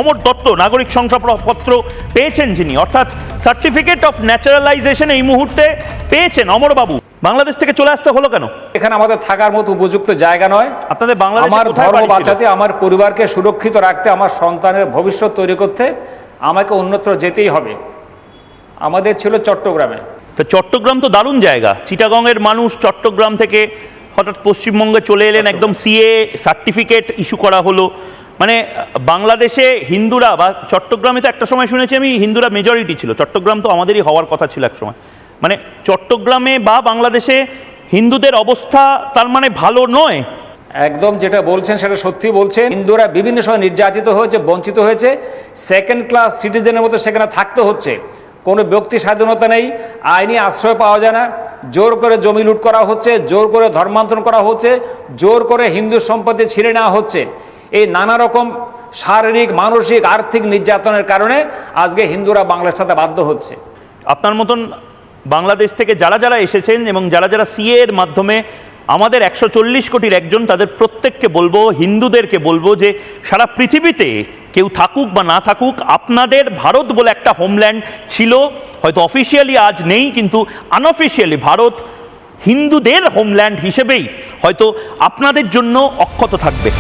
অমর দত্ত নাগরিক শংসাপত্র পেয়েছেন যিনি, অর্থাৎ সার্টিফিকেট অফ ন্যাচারালাইজেশন এই মুহূর্তে পেয়েছেন অমরবাবু। বাংলাদেশ থেকে চলে আসতে হলো কেন? এখানে আমাদের থাকার মতো উপযুক্ত জায়গা নয়। আপনাদের বাংলাদেশে আমার কোথায় ধর্ম বাড়ি ছিল? বাঁচাতে, আমার পরিবারকে সুরক্ষিত রাখতে, আমার সন্তানের ভবিষ্যৎ তৈরি করতে আমাকে অন্যত্র যেতেই হবে। আমাদের ছিল চট্টগ্রামে। তো চট্টগ্রাম তো দারুণ জায়গা। চিটাগংয়ের মানুষ চট্টগ্রাম থেকে হঠাৎ পশ্চিমবঙ্গে চলে এলেন, একদম সিএ সার্টিফিকেট ইস্যু করা হলো। মানে বাংলাদেশে হিন্দুরা বা চট্টগ্রামে তো একটা সময় শুনেছি আমি হিন্দুরা মেজরিটি ছিল, চট্টগ্রাম তো আমাদেরই হওয়ার কথা ছিল এক সময়। মানে চট্টগ্রামে বা বাংলাদেশে হিন্দুদের অবস্থা তার মানে ভালো নয়। একদম যেটা বলছেন সেটা সত্যি বলছেন। হিন্দুরা বিভিন্ন সময় নির্যাতিত হয়েছে, বঞ্চিত হয়েছে, সেকেন্ড ক্লাস সিটিজেনের মতো সেখানে থাকতে হচ্ছে। কোনো ব্যক্তি স্বাধীনতা নেই, আইনি আশ্রয় পাওয়া যায় না, জোর করে জমি লুট করা হচ্ছে, জোর করে ধর্মান্তরণ করা হচ্ছে, জোর করে হিন্দু সম্পত্তি ছিঁড়ে নেওয়া হচ্ছে। এই নানা রকম শারীরিক, মানসিক, আর্থিক নির্যাতনের কারণে আজকে হিন্দুরা বাংলার সাথে বাধ্য হচ্ছে। আপনার মতন বাংলাদেশ থেকে যারা যারা এসেছেন এবং যারা যারা সিএ এর মাধ্যমে আমাদের 140 কোটির একজন, তাদের প্রত্যেককে বলবো, হিন্দুদেরকে বলবো যে সারা পৃথিবীতে কেউ থাকুক বা না থাকুক, আপনাদের ভারত বলে একটা হোমল্যান্ড ছিল, হয়তো অফিসিয়ালি আজ নেই, কিন্তু আনঅফিসিয়ালি ভারত হিন্দুদের হোমল্যান্ড হিসেবেই হয়তো আপনাদের জন্য অক্ষত থাকবে।